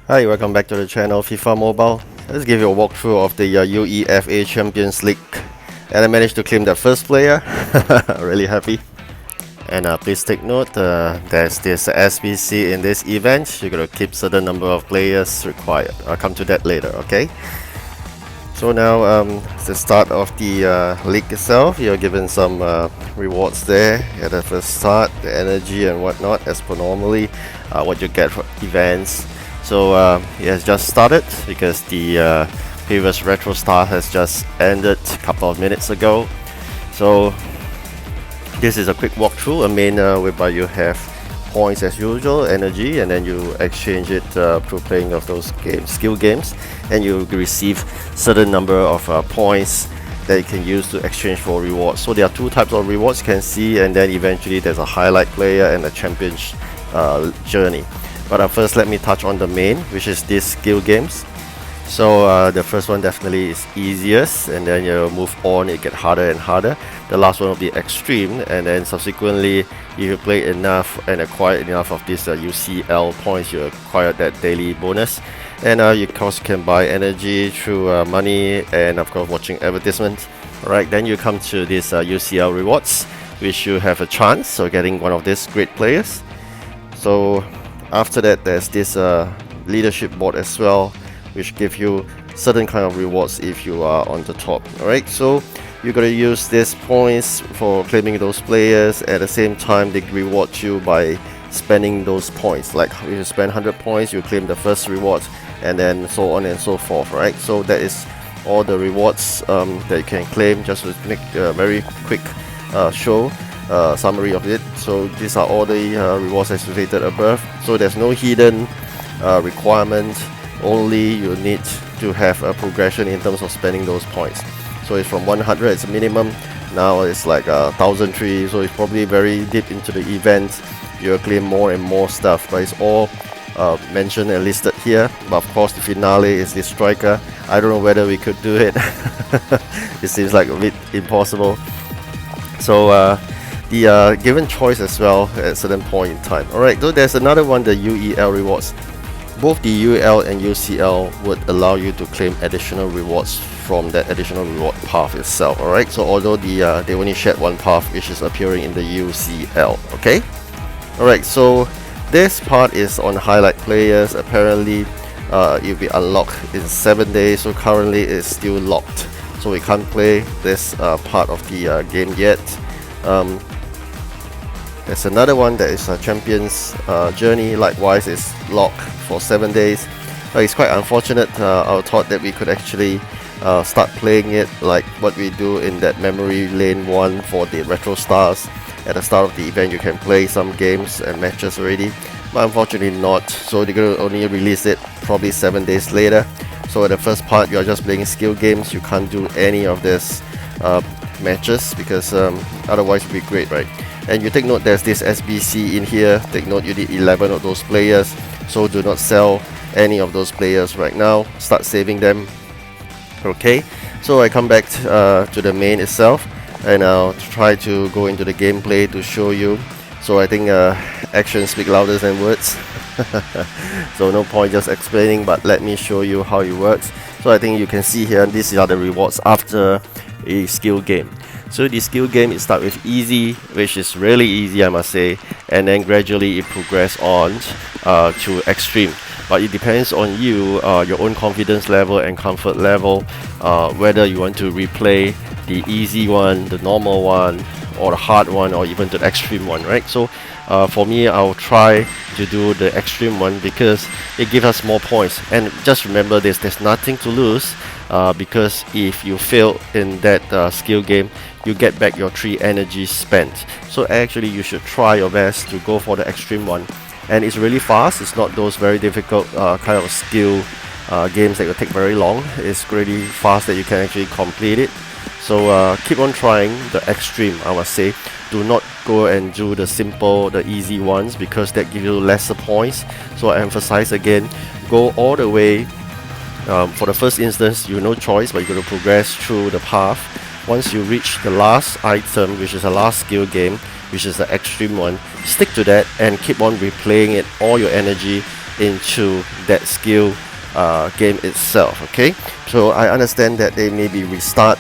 Hi, welcome back to the channel FIFA Mobile. Let's give you a walkthrough of the UEFA Champions League, and I managed to claim that first player. Really happy. And please take note, there's this SBC in this event. You're gonna keep certain number of players required. I'll come to that later, okay? So now, it's the start of the league itself. You're given some rewards there at the first start, the energy and whatnot, as per normally, what you get for events. So it has just started because the previous retro start has just ended a couple of minutes ago. So this is a quick walkthrough, a main whereby you have points as usual, energy, and then you exchange it through playing of those games, skill games, and you receive certain number of points that you can use to exchange for rewards. So there are two types of rewards you can see, and then eventually there's a highlight player and a champions journey. But first let me touch on the main, which is these skill games. So the first one definitely is easiest, and then you move on, it gets harder and harder. The last one will be extreme, and then subsequently if you play enough and acquire enough of these UCL points, you acquire that daily bonus. And you of course can buy energy through money and of course watching advertisements. Alright, then you come to these UCL rewards, which you have a chance of getting one of these great players. So after that, there's this leadership board as well, which give you certain kind of rewards if you are on the top. Alright, so you're gonna use these points for claiming those players. At the same time, they reward you by spending those points. Like if you spend 100 points, you claim the first reward, and then so on and so forth. Right, so that is all the rewards that you can claim. Just to make a very quick show summary of it. So these are all the rewards as stated above. So there's no hidden requirement, only you need to have a progression in terms of spending those points. So it's from 100 it's a minimum, now it's like 1003, so it's probably very deep into the event. You'll claim more and more stuff, but it's all mentioned and listed here. But of course the finale is the striker. I don't know whether we could do it. It seems like a bit impossible. So the given choice as well at a certain point in time. Alright, so there's another one, the UEL rewards. Both the UEL and UCL would allow you to claim additional rewards from that additional reward path itself. Alright, so although they only shared one path, which is appearing in the UCL. Okay, alright, so this part is on highlight players. Apparently it will be unlocked in 7 days, so currently it's still locked, so we can't play this part of the game yet. There's another one that is a Champions Journey, likewise is locked for 7 days. It's quite unfortunate. I thought that we could actually start playing it like what we do in that memory lane one for the retro stars. At the start of the event you can play some games and matches already, but unfortunately not. So they're going to only release it probably 7 days later. So at the first part you are just playing skill games, you can't do any of this matches because otherwise it would be great, right? And you take note, there's this SBC in here. Take note, you need 11 of those players, so do not sell any of those players right now. Start saving them. Okay, so I come back to the main itself, and I'll try to go into the gameplay to show you. So I think actions speak louder than words. So no point just explaining, but let me show you how it works. So I think you can see here, these are the rewards after a skill game. So the skill game, it starts with easy, which is really easy I must say, and then gradually it progresses on to extreme. But it depends on you, your own confidence level and comfort level, whether you want to replay the easy one, the normal one, or the hard one, or even the extreme one, right? So for me, I'll try to do the extreme one because it gives us more points. And just remember this, there's nothing to lose, because if you fail in that skill game, you get back your 3 energy spent. So actually you should try your best to go for the extreme one. And it's really fast, it's not those very difficult kind of skill games that will take very long. It's really fast that you can actually complete it. So keep on trying the extreme, I must say. Do not go and do the simple, the easy ones, because that gives you lesser points. So I emphasize again, go all the way. For the first instance, you have no choice, but you're going to progress through the path. Once you reach the last item, which is the last skill game, which is the extreme one, stick to that and keep on replaying it, all your energy, into that skill game itself. Okay, so I understand that they maybe restart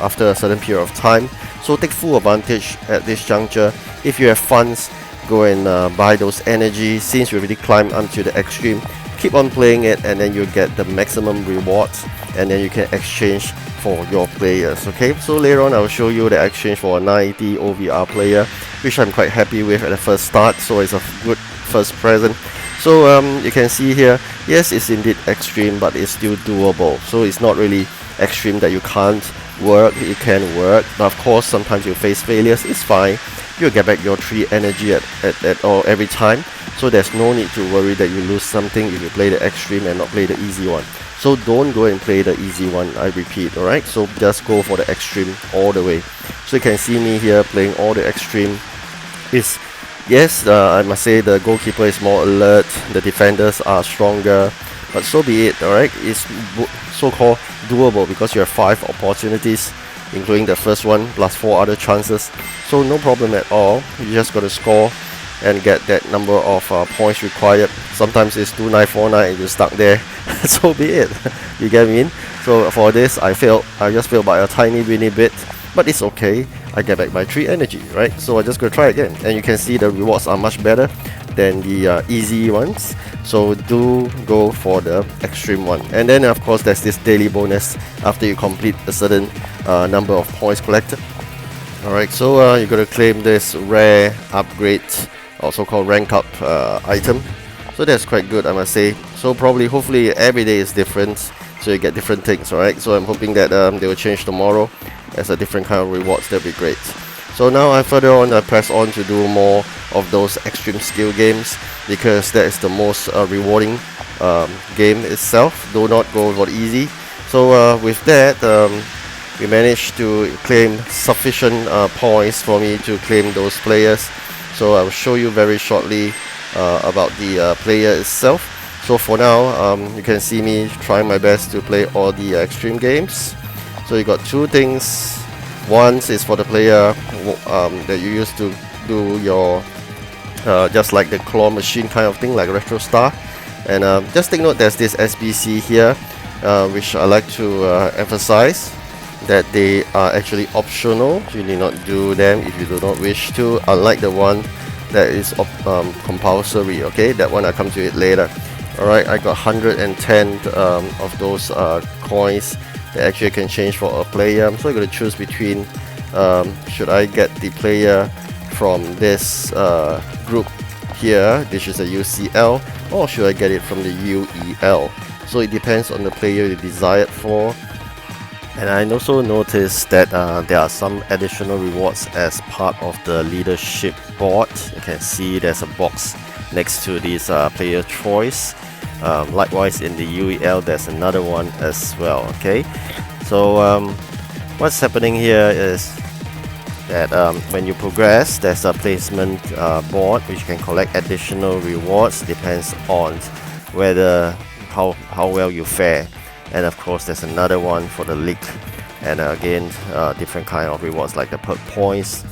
after a certain period of time, so take full advantage at this juncture. If you have funds, go and buy those energy. Since you already climbed onto the extreme, keep on playing it, and then you get the maximum rewards, and then you can exchange for your players. Okay, so later on I'll show you the exchange for a 90 OVR player, which I'm quite happy with at the first start, so it's a good first present. So you can see here, yes, it's indeed extreme, but it's still doable. So it's not really extreme that you can't work. It can work, but of course sometimes you face failures. It's fine, you'll get back your 3 energy or every time, so there's no need to worry that you lose something if you play the extreme and not play the easy one. So don't go and play the easy one, I repeat. Alright, so just go for the extreme all the way. So you can see me here playing all the extreme. Is yes, I must say the goalkeeper is more alert, the defenders are stronger, but so be it. Alright, it's so-called doable because you have 5 opportunities, including the first one plus 4 other chances, so no problem at all. You just got to score and get that number of points required. Sometimes it's 2949 and you're stuck there. So be it. You get me in? So for this I just failed by a tiny bit, but it's okay. I get back my 3 energy, right? So I just go try again, and you can see the rewards are much better than the easy ones, so do go for the extreme one. And then of course there's this daily bonus after you complete a certain number of points collected. Alright, so you're gonna claim this rare upgrade, also called rank up item, so that's quite good, I must say. So hopefully every day is different, so you get different things. Alright, so I'm hoping that they will change tomorrow as a different kind of rewards. That'll be great. So now I press on to do more of those extreme skill games, because that is the most rewarding game itself. Do not go for easy. So with that, we managed to claim sufficient points for me to claim those players. So I will show you very shortly about the player itself. So for now, you can see me trying my best to play all the extreme games. So you got 2 things. One is for the player that you used to do your just like the claw machine kind of thing, like Retro Star. And just take note, there's this SBC here, which I like to emphasize that they are actually optional. You need not do them if you do not wish to, unlike the one that is compulsory. Okay, that one I'll come to it later. Alright, I got 110 of those coins that actually can change for a player. So I'm going to choose between should I get the player from this group here, this is a UCL, or should I get it from the UEL. So it depends on the player you desire it for. And I also noticed that there are some additional rewards as part of the leadership board. You can see there's a box next to this player choice. Likewise in the UEL there's another one as well. Okay, so what's happening here is that when you progress, there's a placement board which you can collect additional rewards. Depends on whether how well you fare. And of course there's another one for the league, and again different kind of rewards like the perk points.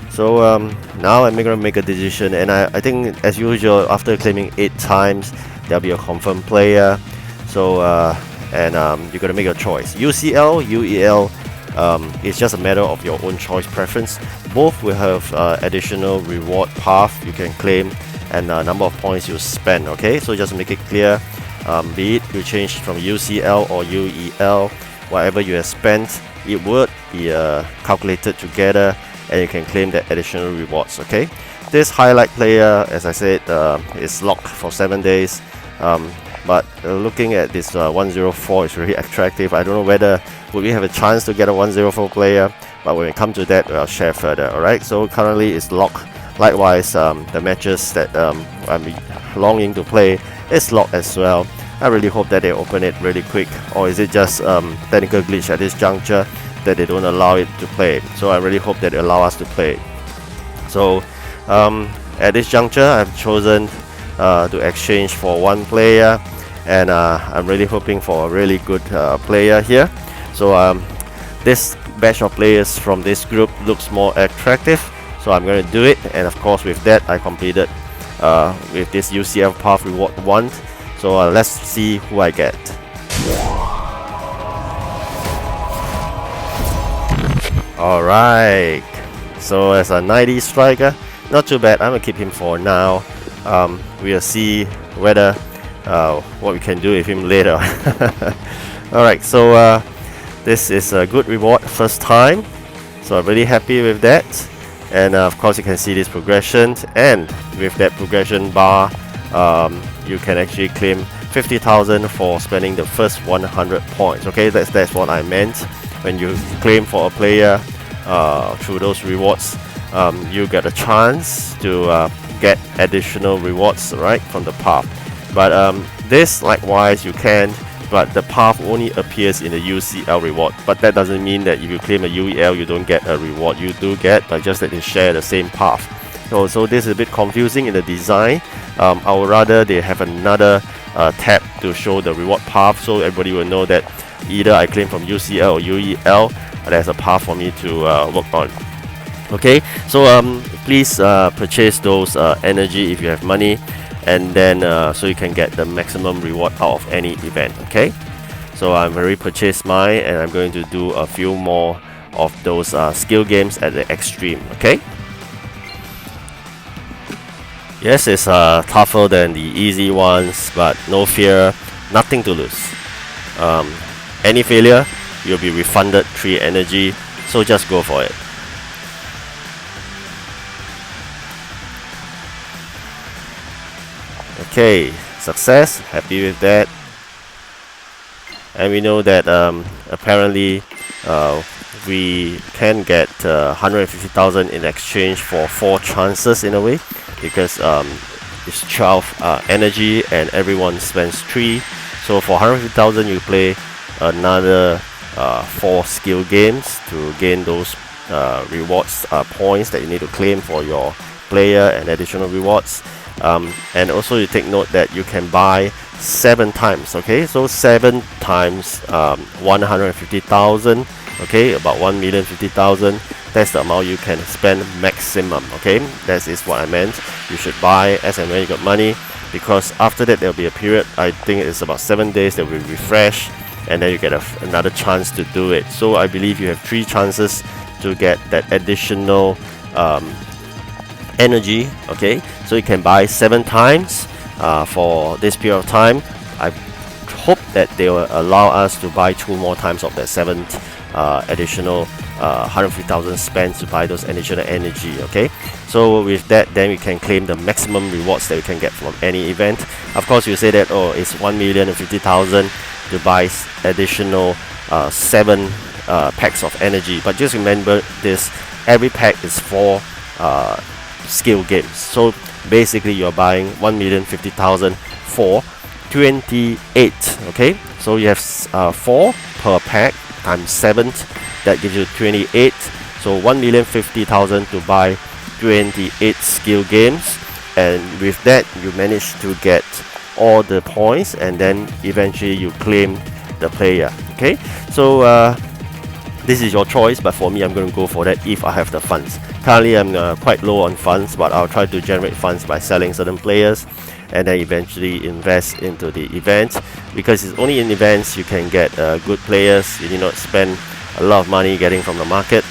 So now I'm gonna make a decision, and I think as usual after claiming 8 times there'll be a confirmed player. So you're gonna make your choice. UCL, UEL, it's just a matter of your own choice preference. Both will have additional reward path you can claim and number of points you spend. Okay, so just make it clear. Be it you change from UCL or UEL, whatever you have spent, it would be calculated together, and you can claim the additional rewards. Okay, this highlight player, as I said, is locked for 7 days. But looking at this 104 is really attractive. I don't know whether would we have a chance to get a 104 player, but when we come to that, I'll share further. Alright, so currently it's locked. Likewise, the matches that I'm longing to play is locked as well. I really hope that they open it really quick, or is it just technical glitch at this juncture that they don't allow it to play. So I really hope that they allow us to play. So at this juncture, I've chosen to exchange for 1 player, and I'm really hoping for a really good player here. So this batch of players from this group looks more attractive, so I'm going to do it. And of course with that I completed with this UCL path reward 1. So let's see who I get. Alright, so as a 90 striker, not too bad. I'm gonna keep him for now. We'll see whether what we can do with him later. Alright, so this is a good reward first time, so I'm really happy with that. And of course you can see this progression, and with that progression bar you can actually claim 50,000 for spending the first 100 points. Okay, that's what I meant. When you claim for a player through those rewards, you get a chance to get additional rewards, right, from the path. But this likewise you can, but the path only appears in the UCL reward. But that doesn't mean that if you claim a UEL you don't get a reward. You do get, but just that they share the same path. So this is a bit confusing in the design. I would rather they have another tab to show the reward path, so everybody will know that either I claim from UCL or UEL, there's a path for me to work on. Okay, so please purchase those energy if you have money, and then so you can get the maximum reward out of any event. Okay, so I've already purchased mine, and I'm going to do a few more of those skill games at the extreme. Okay, yes, it's tougher than the easy ones, but no fear, nothing to lose. Any failure, you'll be refunded 3 energy, so just go for it. Okay, success, happy with that. And we know that apparently we can get 150,000 in exchange for 4 chances in a way, because it's 12 energy and everyone spends 3. So for 150,000 you play another 4 skill games to gain those rewards points that you need to claim for your player and additional rewards. And also you take note that you can buy 7 times. Okay, so 7 times 150,000. Okay, about 1,050,000. That's the amount you can spend maximum. Okay, that is what I meant. You should buy as and when you got money, because after that there'll be a period, I think it's about 7 days, that will refresh, and then you get another chance to do it. So I believe you have 3 chances to get that additional energy. Okay, so you can buy 7 times for this period of time. I hope that they will allow us to buy 2 more times of that 7th additional 150,000 spent to buy those additional energy. Okay, so with that, then we can claim the maximum rewards that we can get from any event. Of course, you say that, oh, it's 1,050,000 to buy additional 7 packs of energy, but just remember this: every pack is 4 skill games. So basically you're buying 1,050,000 for 28. Okay, so you have 4 per pack times 7, that gives you 28. So 1,050,000 to buy 28 skill games, and with that you manage to get all the points, and then eventually you claim the player. Okay, so this is your choice, but for me, I'm going to go for that if I have the funds. Currently I'm quite low on funds, but I'll try to generate funds by selling certain players, and then eventually invest into the event, because it's only in events you can get good players. You need not spend a lot of money getting from the market.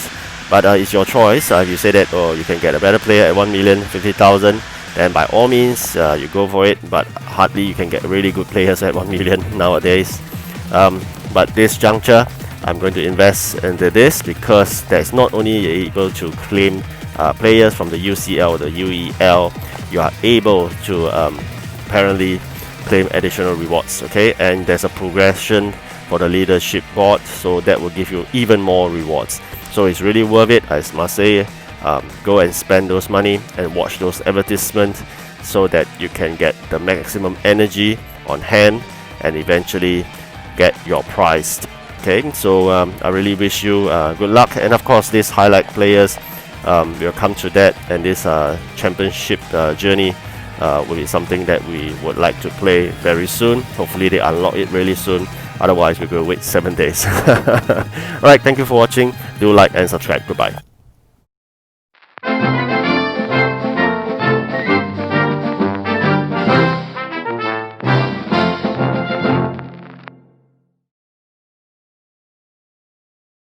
But it's your choice. If you say that, oh, you can get a better player at 1,050,000, then by all means you go for it, but hardly you can get really good players at 1 million nowadays. But this juncture, I'm going to invest into this, because that's not only able to claim players from the UCL or the UEL, you are able to apparently claim additional rewards. Okay, and there's a progression for the leadership board, so that will give you even more rewards. So it's really worth it, I must say. Go and spend those money and watch those advertisements, so that you can get the maximum energy on hand and eventually get your prize. Okay, so I really wish you good luck, and of course these highlight players, we'll come to that, and this championship journey will be something that we would like to play very soon. Hopefully they unlock it really soon, otherwise we're going to wait 7 days. Alright, thank you for watching. Do like and subscribe. Goodbye.